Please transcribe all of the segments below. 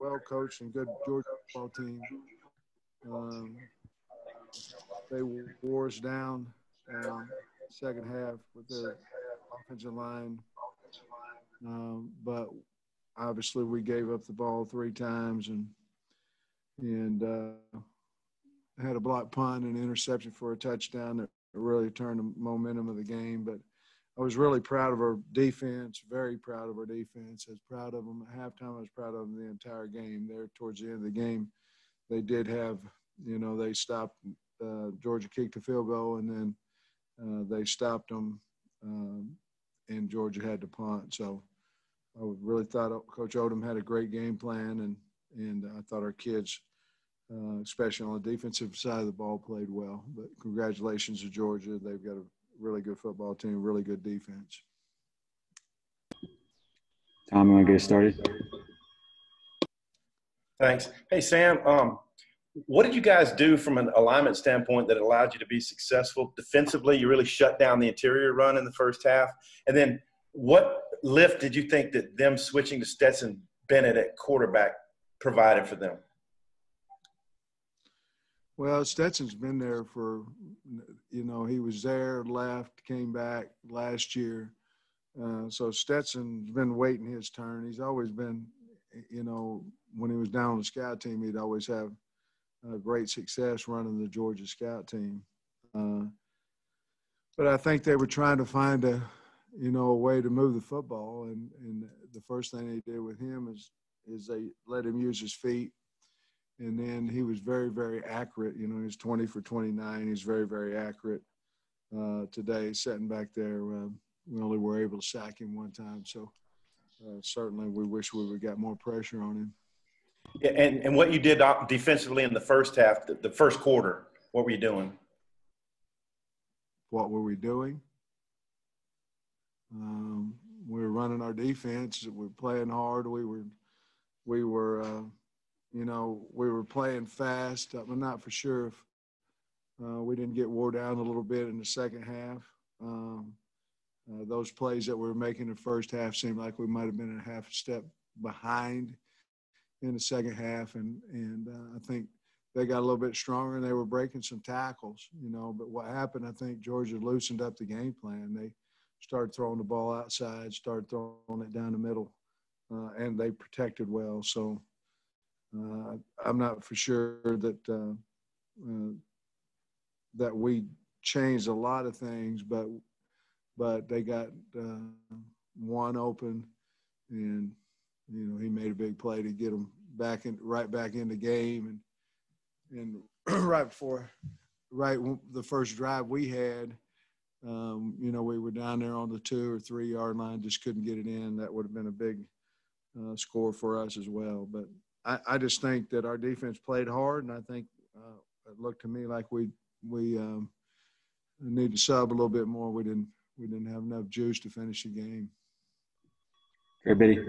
well-coached and good Georgia football team. They wore us down second half with their offensive line. But obviously we gave up the ball 3 times and had a block punt and interception for a touchdown that really turned the momentum of the game. But I was really proud of our defense, very proud of our defense. I was proud of them at halftime. I was proud of them the entire game. There towards the end of the game, they did have, they stopped Georgia kicked a field goal, and then they stopped them, and Georgia had to punt. So I really thought Coach Odom had a great game plan, and I thought our kids, especially on the defensive side of the ball, played well. But congratulations to Georgia. They've got a really good football team, really good defense. Tom, you want to get us started? Thanks. Hey, Sam, what did you guys do from an alignment standpoint that allowed you to be successful defensively? You really shut down the interior run in the first half. And then what lift did you think that them switching to Stetson Bennett at quarterback provided for them? Well, Stetson's been there for, he was there, left, came back last year. So Stetson's been waiting his turn. He's always been, when he was down on the scout team, he'd always have great success running the Georgia scout team. But I think they were trying to find a way to move the football. And the first thing they did with him is they let him use his feet. And then he was very, very accurate. He was 20 for 29. He's very, very accurate. Today, sitting back there, we only were able to sack him one time. So certainly we wish we would have got more pressure on him. Yeah, and what you did defensively in the first half, the first quarter, what were you doing? What were we doing? We were running our defense. We were playing hard. We were playing fast. I'm not for sure if we didn't get wore down a little bit in the second half. Those plays that we were making in the first half seemed like we might have been a half step behind in the second half, and I think they got a little bit stronger and they were breaking some tackles, But what happened, I think Georgia loosened up the game plan. They started throwing the ball outside, started throwing it down the middle, and they protected well. So I'm not for sure that that we changed a lot of things, but they got one open, and he made a big play to get them right back in the game, and the first drive we had, we were down there on the 2 or 3 yard line, just couldn't get it in. That would have been a big score for us as well. But I just think that our defense played hard, and I think it looked to me like we need to sub a little bit more. We didn't have enough juice to finish the game. Kirby.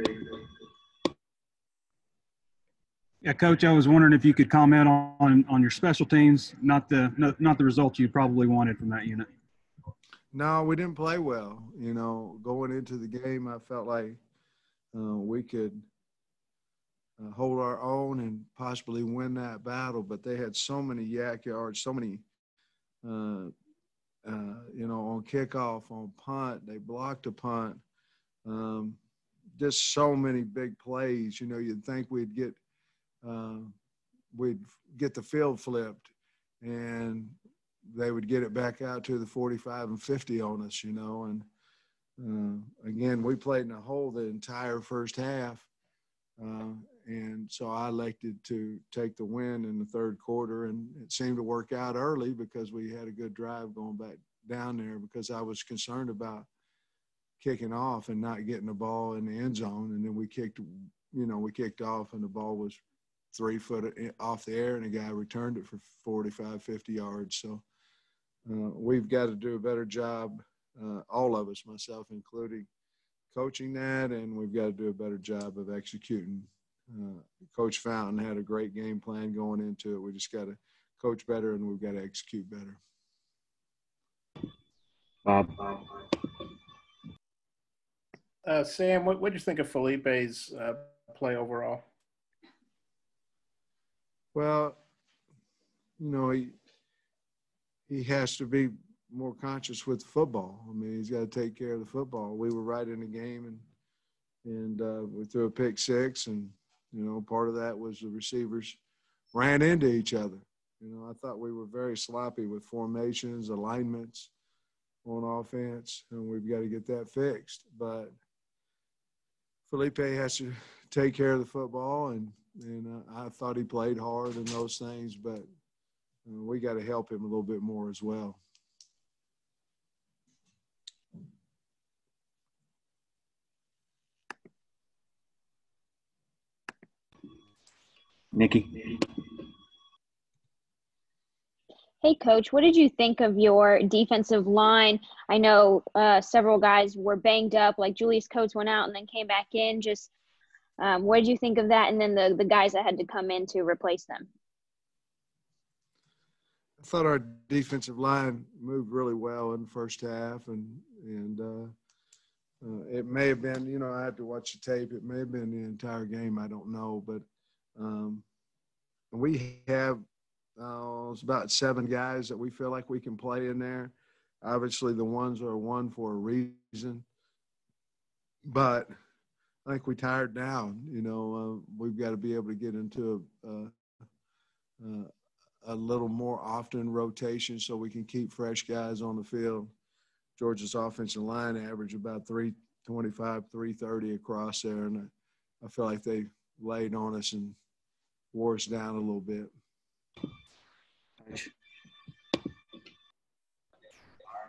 Yeah, Coach, I was wondering if you could comment on your special teams, not the results you probably wanted from that unit. No, we didn't play well. Going into the game, I felt like we could hold our own and possibly win that battle, but they had so many yak yards, so many, on kickoff, on punt, they blocked a punt. Just so many big plays. You'd think we'd get the field flipped, and they would get it back out to the 45 and 50 on us, and again, we played in a hole the entire first half, and so I elected to take the win in the third quarter, and it seemed to work out early because we had a good drive going back down there, because I was concerned about kicking off and not getting the ball in the end zone, and then we kicked off, and the ball was 3 foot off the air, and a guy returned it for 45, 50 yards. So we've got to do a better job, all of us, myself including, coaching that, and we've got to do a better job of executing. Coach Fountain had a great game plan going into it. We just got to coach better, and we've got to execute better. Bob. Sam, what did you think of Felipe's play overall? Well, he has to be more conscious with football. I mean, he's got to take care of the football. We were right in the game, and we threw a pick six, and part of that was the receivers ran into each other. I thought we were very sloppy with formations, alignments on offense, and we've got to get that fixed. But Felipe has to take care of the football, and I thought he played hard in those things, but we got to help him a little bit more as well. Nikki. Hey, Coach, what did you think of your defensive line? I know several guys were banged up, like Julius Coates went out and then came back in. Just what did you think of that? And then the guys that had to come in to replace them? I thought our defensive line moved really well in the first half, and it may have been, I have to watch the tape. It may have been the entire game. I don't know, but we have it's about 7 guys that we feel like we can play in there. Obviously, the ones are one for a reason, but I think we tired down. We've got to be able to get into a little more often rotation so we can keep fresh guys on the field. Georgia's offensive line averaged about 325, 330 across there, and I feel like they laid on us and wore us down a little bit.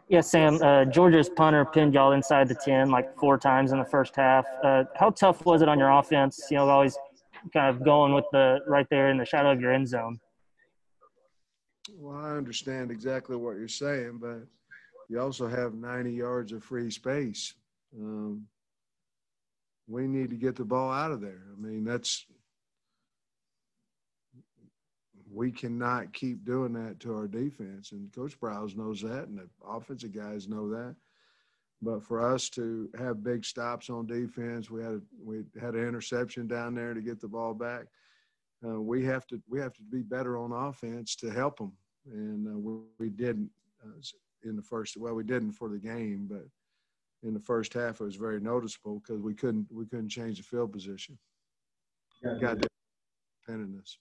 Yeah, Sam, Georgia's punter pinned y'all inside the 10 like 4 times in the first half. How tough was it on your offense, always kind of going with right there in the shadow of your end zone? Well, I understand exactly what you're saying, but you also have 90 yards of free space. We need to get the ball out of there. I mean, we cannot keep doing that to our defense, and Coach Browse knows that, and the offensive guys know that. But for us to have big stops on defense, we had an interception down there to get the ball back. We have to be better on offense to help them, and we didn't in the first. Well, we didn't for the game, but in the first half it was very noticeable because we couldn't change the field position. Got that dependence.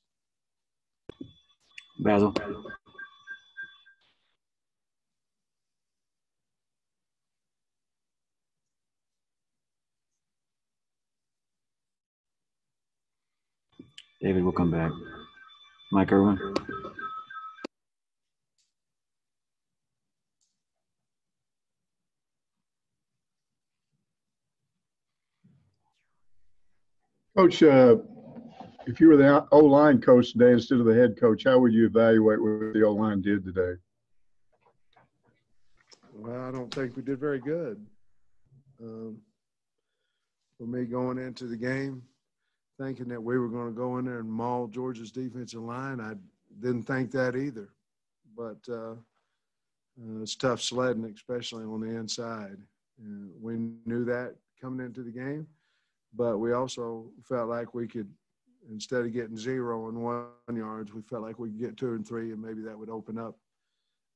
Basil. David will come back. Mike Irwin. Coach, if you were the O-line coach today instead of the head coach, how would you evaluate what the O-line did today? Well, I don't think we did very good. For me going into the game, thinking that we were going to go in there and maul Georgia's defensive line, I didn't think that either. But it's tough sledding, especially on the inside. We knew that coming into the game, but we also felt like we could, instead of getting 0 and 1 yards, we felt like we could get 2 and 3, and maybe that would open up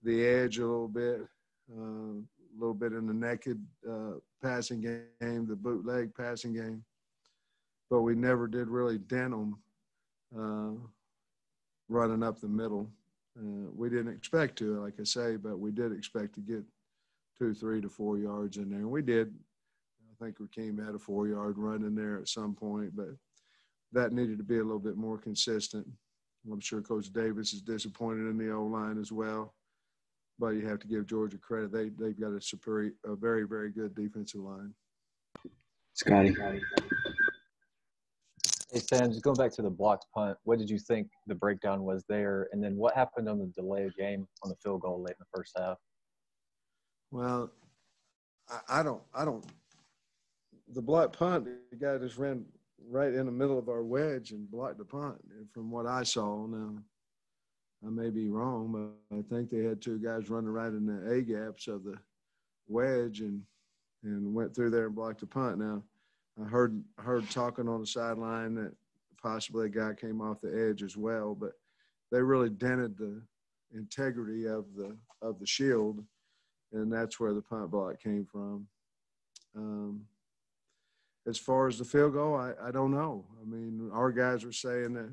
the edge a little bit in the naked passing game, the bootleg passing game. But we never did really dent them running up the middle. We didn't expect to, like I say, but we did expect to get 2, 3 to 4 yards in there. And we did. I think Rakeem had a 4-yard run in there at some point, but that needed to be a little bit more consistent. I'm sure Coach Davis is disappointed in the O-line as well, but you have to give Georgia credit. They've got a very, very good defensive line. Scotty. Hey, Sam, just going back to the blocked punt, what did you think the breakdown was there? And then what happened on the delayed game on the field goal late in the first half? Well, I don't the blocked punt, the guy just ran right in the middle of our wedge and blocked the punt. And from what I saw, now I may be wrong, but I think they had 2 guys running right in the A gaps of the wedge and went through there and blocked the punt. Now, I heard talking on the sideline that possibly a guy came off the edge as well. But they really dented the integrity of the shield, and that's where the punt block came from. As far as the field goal, I don't know. I mean, our guys were saying that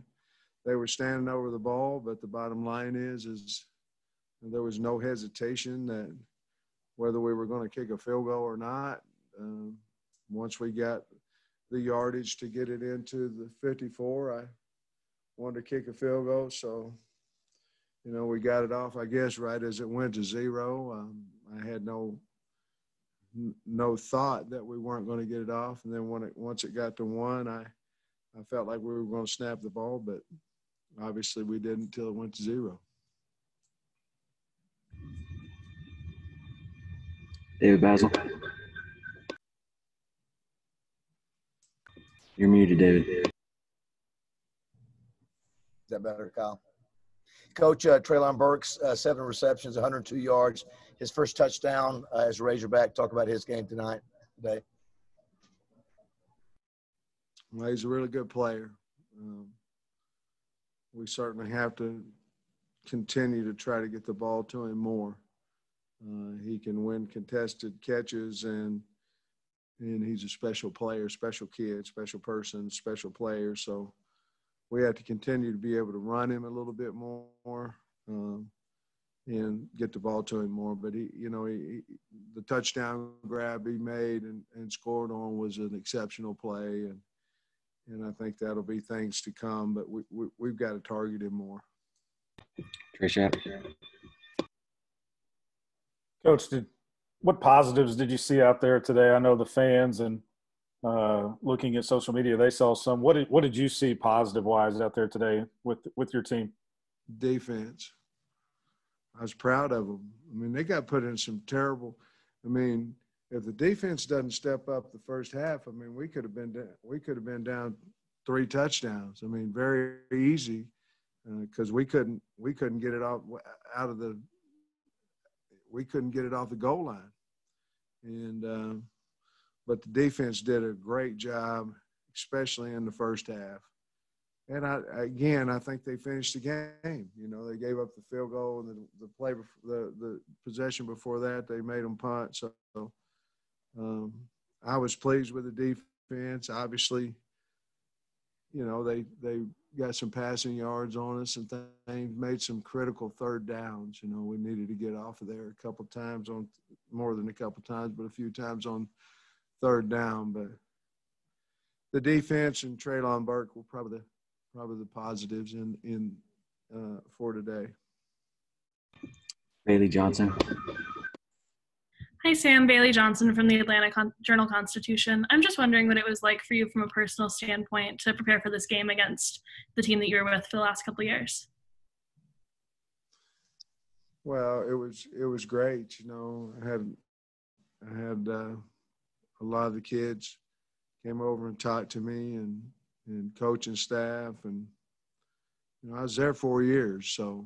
they were standing over the ball, but the bottom line is there was no hesitation that whether we were going to kick a field goal or not. Once we got the yardage to get it into the 54, I wanted to kick a field goal. So, we got it off, I guess, right as it went to 0. I had no thought that we weren't going to get it off. And then once it got to 1, I felt like we were going to snap the ball, but obviously we didn't until it went to 0. David Basil. You're muted, David. Is that better, Kyle? Coach, Traylon Burks, 7 receptions, 102 yards. His first touchdown as a Razorback. Talk about his game today. Well, he's a really good player. We certainly have to continue to try to get the ball to him more. He can win contested catches, and he's a special player, special kid, special person, special player. So we have to continue to be able to run him a little bit more and get the ball to him more. But the touchdown grab he made and scored on was an exceptional play, and I think that'll be things to come. But we've got to target him more. Tricia. Coach, what positives did you see out there today? I know the fans and looking at social media, they saw some. What did you see positive-wise out there today with your team? Defense. I was proud of them. I mean, they got put in some terrible – I mean, if the defense doesn't step up the first half, I mean, we could have been down 3 touchdowns. I mean, very easy because we couldn't get it we couldn't get it off the goal line. And but the defense did a great job, especially in the first half. And I think they finished the game. They gave up the field goal and the possession before that, they made them punt. So I was pleased with the defense. Obviously, they got some passing yards on us and things, made some critical third downs. We needed to get off of there a couple times more than a couple times, but a few times on third down. But the defense and Traylon Burke were probably the positives in for today. Bailey Johnson. Hi, Sam. Bailey Johnson from the Atlanta Journal-Constitution. I'm just wondering what it was like for you from a personal standpoint to prepare for this game against the team that you were with for the last couple of years. Well, it was great. I had a lot of the kids came over and talked to me and coaching staff, and I was there 4 years, so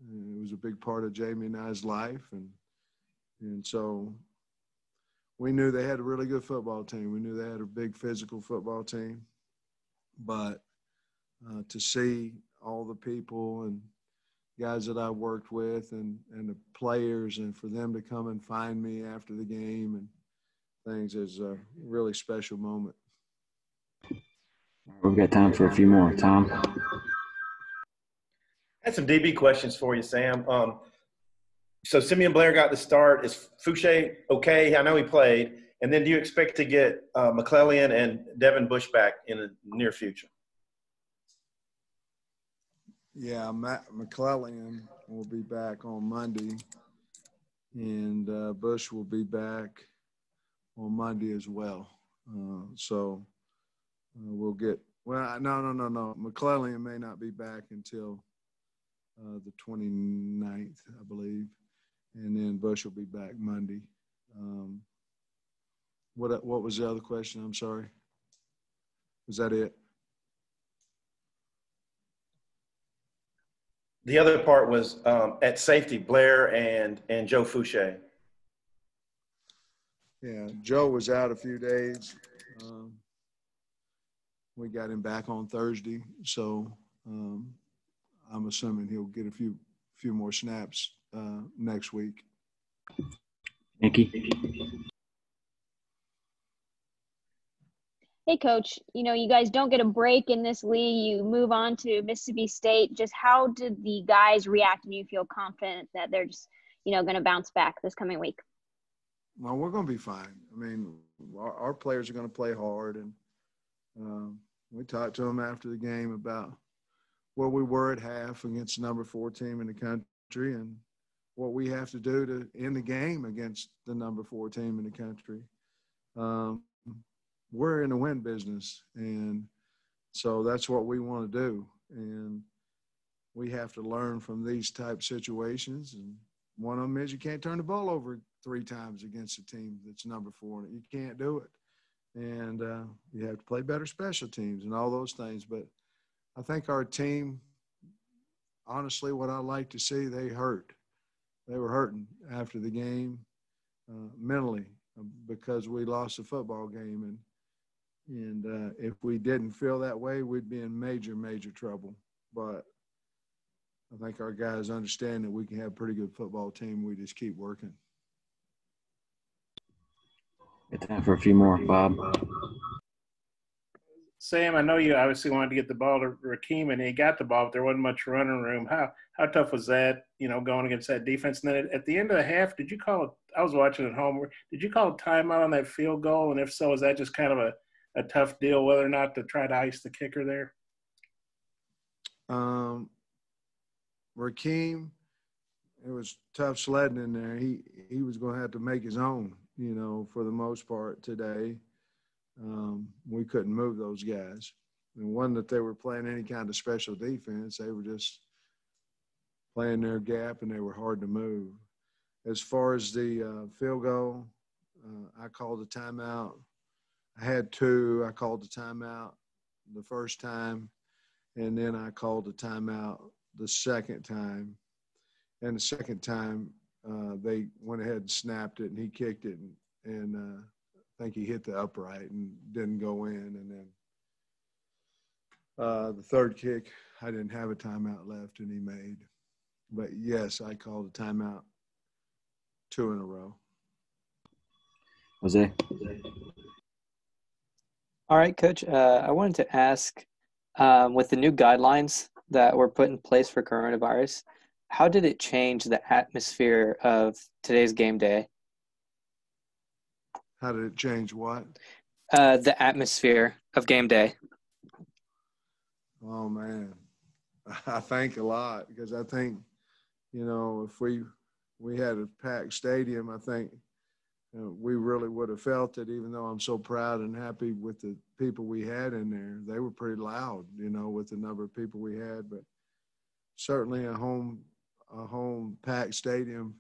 it was a big part of Jamie and I's life, and so we knew they had a really good football team. We knew they had a big physical football team, but to see all the people and guys that I worked with and the players, and for them to come and find me after the game and things is a really special moment. We've got time for a few more. Tom? I had some DB questions for you, Sam. So Simeon Blair got the start. Is Fouché okay? I know he played. And then do you expect to get McClellan and Devin Bush back in the near future? Yeah, McClellan will be back on Monday, and Bush will be back on Monday as well. So we'll get – well, no. McClellan may not be back until the 29th, I believe, and then Bush will be back Monday. What was the other question? I'm sorry. Was that it? The other part was at safety, Blair and Joe Fouché. Yeah, Joe was out a few days. we got him back on Thursday, so I'm assuming he'll get a few more snaps next week. Nikki. Hey, Coach, you guys don't get a break in this league. You move on to Mississippi State. Just how did the guys react, and you feel confident that they're just, going to bounce back this coming week? Well, we're going to be fine. I mean, our players are going to play hard, and we talked to them after the game about where we were at half against the number 4 team in the country and what we have to do to end the game against the number 4 team in the country. We're in the win business, and so that's what we want to do. And we have to learn from these type situations. And one of them is you can't turn the ball over 3 times against a team that's number 4. You can't do it. And you have to play better special teams and all those things. But I think our team, honestly, what I like to see, they hurt. They were hurting after the game mentally because we lost the football game. And if we didn't feel that way, we'd be in major, major trouble. But I think our guys understand that we can have a pretty good football team. We just keep working. Got time for a few more, Bob. Sam, I know you obviously wanted to get the ball to Rakeem, and he got the ball, but there wasn't much running room. How tough was that, going against that defense? And then at the end of the half, did you call – I was watching at home. Did you call a timeout on that field goal? And if so, is that just kind of a tough deal whether or not to try to ice the kicker there? Rakeem, it was tough sledding in there. He was going to have to make his own, for the most part today. We couldn't move those guys. And one that they were playing any kind of special defense. They were just playing their gap, and they were hard to move. As far as the field goal, I called a timeout. I had 2. I called the timeout the first time, and then I called the timeout the second time. And the second time, they went ahead and snapped it, and he kicked it, and I think he hit the upright and didn't go in. And then the third kick, I didn't have a timeout left, and he made. But, yes, I called a timeout 2 in a row. Jose. All right, Coach. I wanted to ask, with the new guidelines that were put in place for coronavirus, how did it change the atmosphere of today's game day? How did it change what? The atmosphere of game day. Oh, man. I think a lot because I think, if we had a packed stadium, I think we really would have felt it, even though I'm so proud and happy with the people we had in there. They were pretty loud, with the number of people we had. But certainly a home packed stadium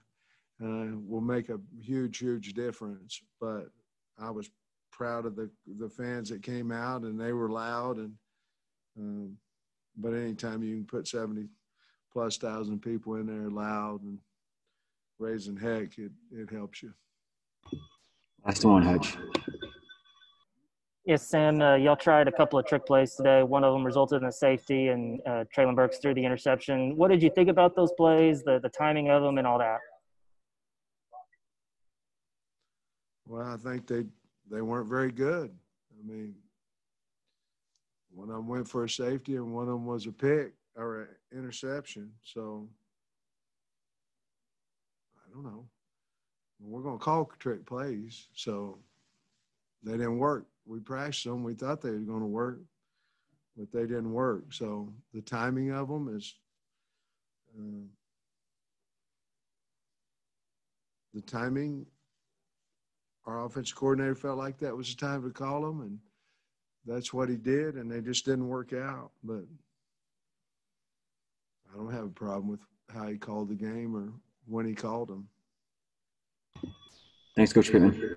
will make a huge, huge difference. But I was proud of the fans that came out, and they were loud. And but anytime you can put 70+ thousand people in there loud and raising heck, it helps you. Last one, Hutch. Yes, Sam, y'all tried a couple of trick plays today. One of them resulted in a safety, and Traylon Burks threw the interception. What did you think about those plays, the timing of them and all that? Well, I think they weren't very good. I mean, one of them went for a safety and one of them was a pick or an interception. So, I don't know. We're going to call trick plays. So, they didn't work. We practiced them. We thought they were going to work, but they didn't work. So, the timing of them is the timing. Our offensive coordinator felt like that was the time to call them, and that's what he did, and they just didn't work out. But I don't have a problem with how he called the game or when he called them. Thanks, Coach Pittman.